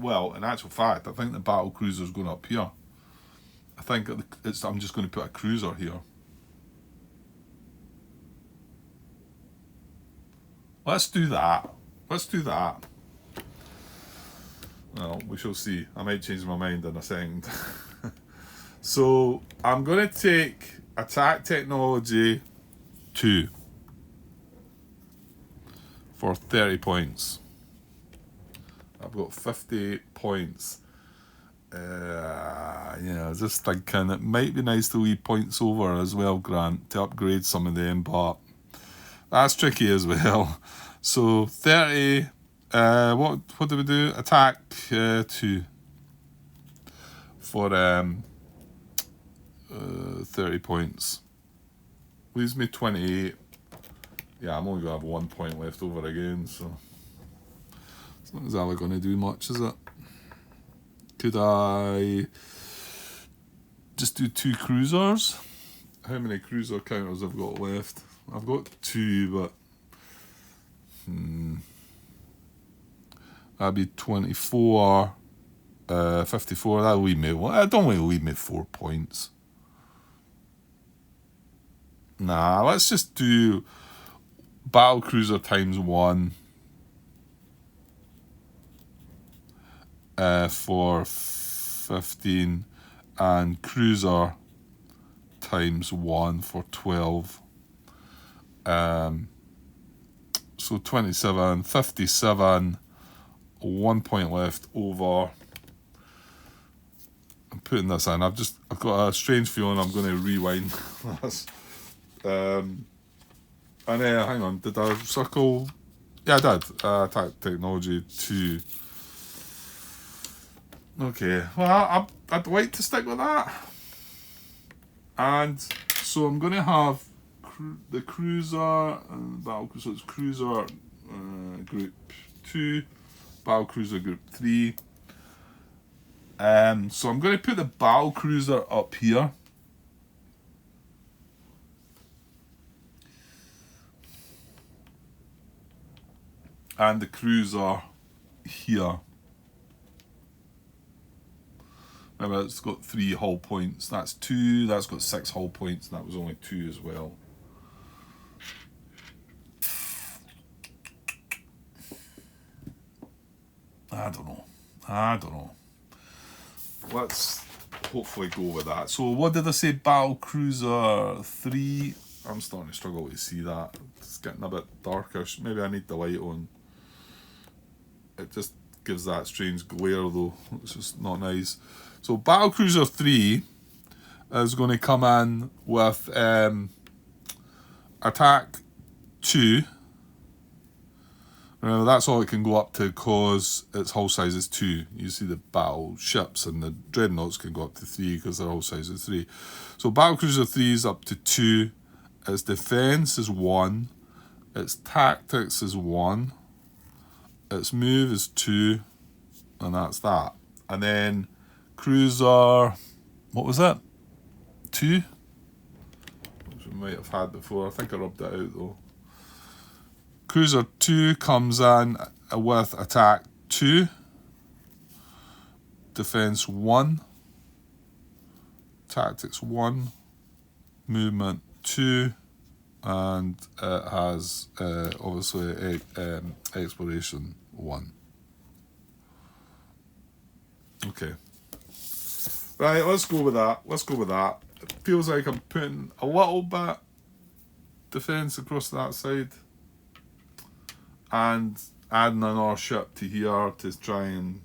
well, in actual fact, I think the battle cruiser's going up here. I think I'm just going to put a cruiser here. Let's do that. Let's do that. Well, we shall see. I might change my mind in a second. So, I'm going to take attack technology 2 for 30 points. I've got 58 points. yeah, just thinking it might be nice to leave points over as well, Grant, to upgrade some of them, but that's tricky as well. So 30. What do we do? Attack 2 for 30 points. Leaves me 28. Yeah, I'm only gonna have 1 point left over again, so it's not exactly gonna do much, is it? Could I just do 2 cruisers? How many cruiser counters I've got left? I've got 2, but that'd be 24, 54. That'll leave me. I don't want to leave me 4 points. Nah, let's just do battle cruiser times 1 for 15, and cruiser times 1 for 12. So 27, 57, 1 point left over. I'm putting this in. I've got a strange feeling I'm going to rewind this. And hang on, did I circle? Yeah, I did. Attack technology 2. Okay, well, I'd like to stick with that. And so I'm going to have the cruiser and battle cruiser. So it's cruiser group 2, battle cruiser group 3. So I'm going to put the battle cruiser up here. And the cruiser here. Remember, it's got 3 hull points. That's 2. That's got 6 hull points. And that was only 2 as well. I don't know. Let's hopefully go with that. So what did I say? Battle Cruiser 3. I'm starting to struggle to see that. It's getting a bit darker. Maybe I need the light on. It just gives that strange glare though. It's just not nice. So Battle Cruiser 3 is going to come in with attack 2. Remember, that's all it can go up to because its hull size is 2. You see the battleships and the dreadnoughts can go up to 3 because their hull size is 3. So Battle Cruiser 3 is up to 2. Its defense is 1. Its tactics is 1. Its move is 2. And that's that. And then cruiser, what was it? 2? Which we might have had before. I think I rubbed it out though. Cruiser 2 comes in with attack 2, defense 1, tactics 1, movement 2, and it has obviously exploration 1. Okay. Right, let's go with that. It feels like I'm putting a little bit defense across that side. And adding another ship to here to try and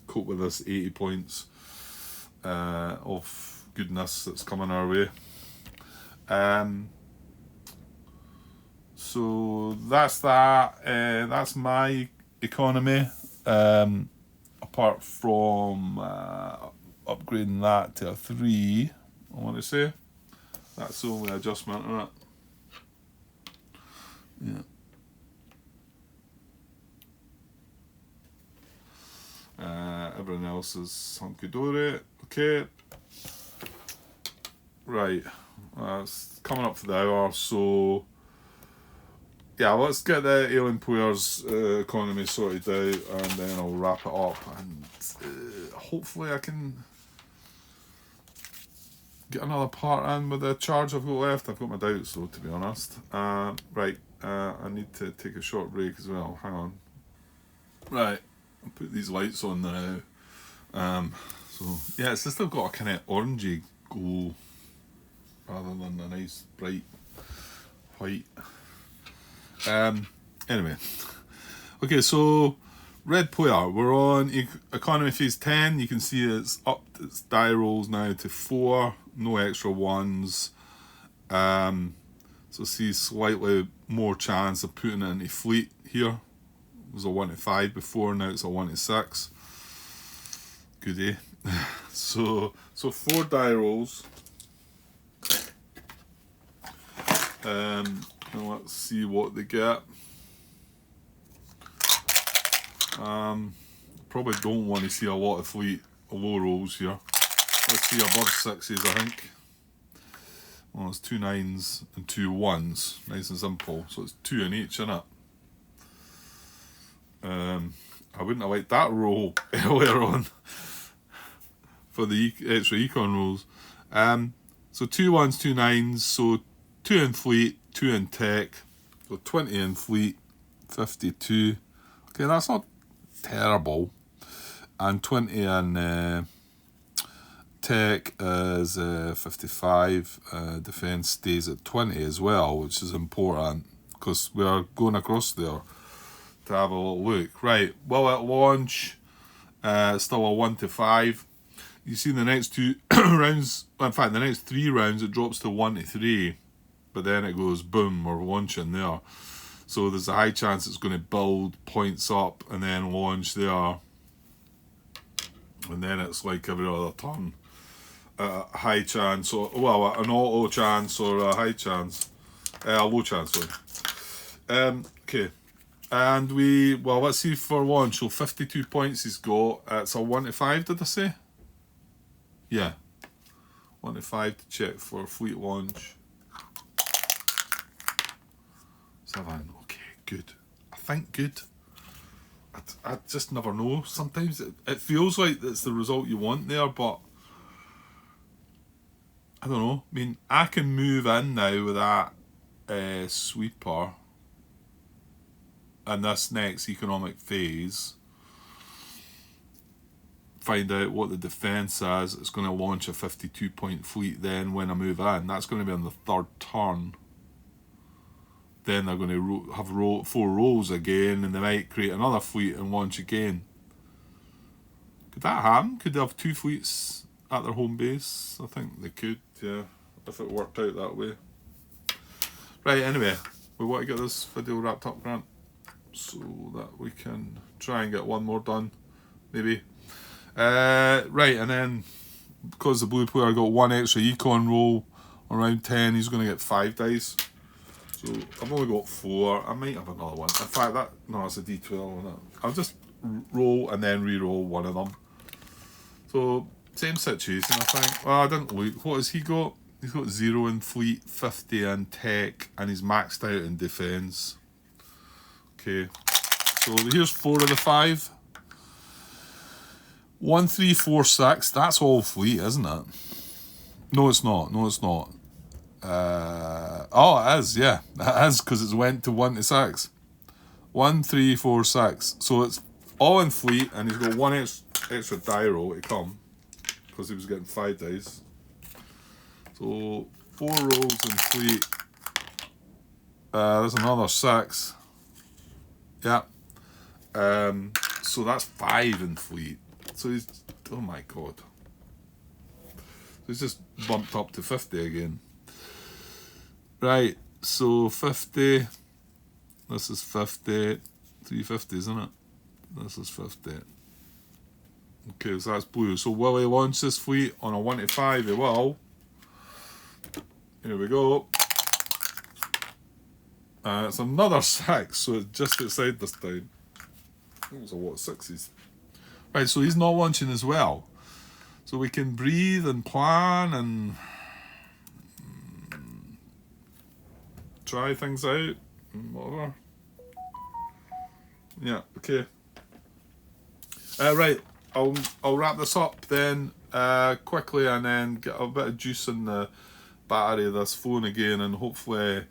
cope with this 80 points of goodness that's coming our way. So that's that. That's my economy. Apart from upgrading that to a 3, I want to say. That's the only adjustment on it. Yeah. Everything else is hunky-dory. Okay. Right. It's coming up for the hour, so yeah, let's get the Alien Players economy sorted out, and then I'll wrap it up, and hopefully I can get another part in with the charge I've got left. I've got my doubts though, to be honest. Right, I need to take a short break as well. Hang on. Right, I'll put these lights on now. So yeah, it's still got a kind of orangey glow rather than a nice bright white. Anyway, okay, so red player. We're on economy phase 10. You can see it's up its die rolls now to 4. No extra ones. So see slightly more chance of putting it into fleet here. It was a 1 to 5 before, now it's a 1 to 6. Good, eh? So 4 die rolls. And let's see what they get. Probably don't want to see a lot of fleet low rolls here. Let's see above 6s, I think. Well, it's 2 9s and 2 1s. Nice and simple. So it's 2 in each, isn't it? I wouldn't have liked that roll earlier on for the extra econ rolls. So 2 1s, 2 9s. So 2 in fleet, 2 in tech. So 20 in fleet, 52. Okay, that's not terrible. And 20 in tech is 55. Defense stays at 20 as well, which is important because we are going across there to have a little look. Right, well, at launch, still a 1 to 5. You see the next 2 rounds, in fact, the next 3 rounds, it drops to 1 to 3. But then it goes boom, we're launching there. So there's a high chance it's going to build points up and then launch there. And then it's like every other turn. A high chance, or well, an auto chance or a high chance. A low chance, sorry. Okay. And let's see for launch. So 52 points he's got. It's a 1 to 5, did I say? Yeah. 1 to 5 to check for fleet launch. 7. Okay, good. I think good. I just never know. Sometimes it feels like it's the result you want there, but I don't know. I mean, I can move in now with that sweeper in this next economic phase. Find out what the defence is. It's going to launch a 52-point fleet then when I move in. That's going to be on the 3rd turn. Then they're going to have 4 rolls again, and they might create another fleet and launch again. Could that happen? Could they have 2 fleets at their home base? I think they could, yeah, if it worked out that way. Right, anyway, we want to get this video wrapped up, Grant, so that we can try and get one more done, maybe. Right, and then because the blue player got 1 extra econ roll on round 10, he's going to get 5 dice. So I've only got 4. I might have another one. In fact, it's a D12. Isn't it? I'll just roll and then re-roll one of them. So same situation, I think. Well, I didn't look. What has he got? He's got 0 in fleet, 50 in tech, and he's maxed out in defence. Okay. So here's 4 of the 5. 1, 3, 4, 6. That's all fleet, isn't it? No, it's not. No, it's not. It is, yeah. It is, because it's went to 1 to 6. 1, 3, 4, 6. So it's all in fleet, and he's got 1 extra die roll to come, because he was getting 5 dice. So 4 rolls in fleet. There's another 6. Yeah. So that's 5 in fleet. So he's, oh my god. He's just bumped up to 50 again. Right, so 50. This is 50. 350, isn't it? This is 50. Okay, so that's blue. So will he launch this fleet on a 1 to 5? He will. Here we go. It's another 6, so it's just outside this time. It was a lot of 6s. Right, so he's not launching as well. So we can breathe and plan and try things out and whatever. Yeah, okay. Right, I'll wrap this up then quickly, and then get a bit of juice in the battery of this phone again, and hopefully,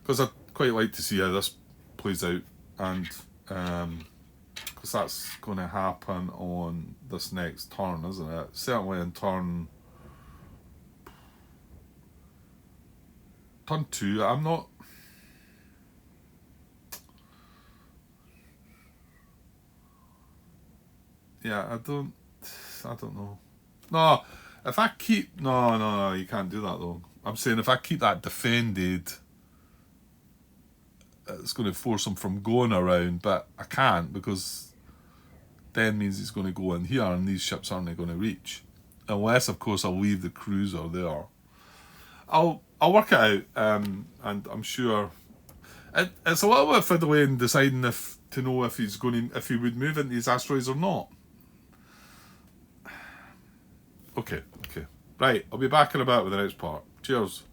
because I'd quite like to see how this plays out, and because that's going to happen on this next turn, isn't it? Certainly in turn 2. I'm not. yeah, I don't know. No, if I keep no, you can't do that though. I'm saying if I keep that defended, it's going to force him from going around, but I can't because then means he's going to go in here, and these ships aren't going to reach, unless of course I'll leave the cruiser there. I'll work it out, and I'm sure it's a little bit fiddly in deciding if to know if if he would move into these asteroids or not. Okay, right. I'll be back in a bit with the next part. Cheers.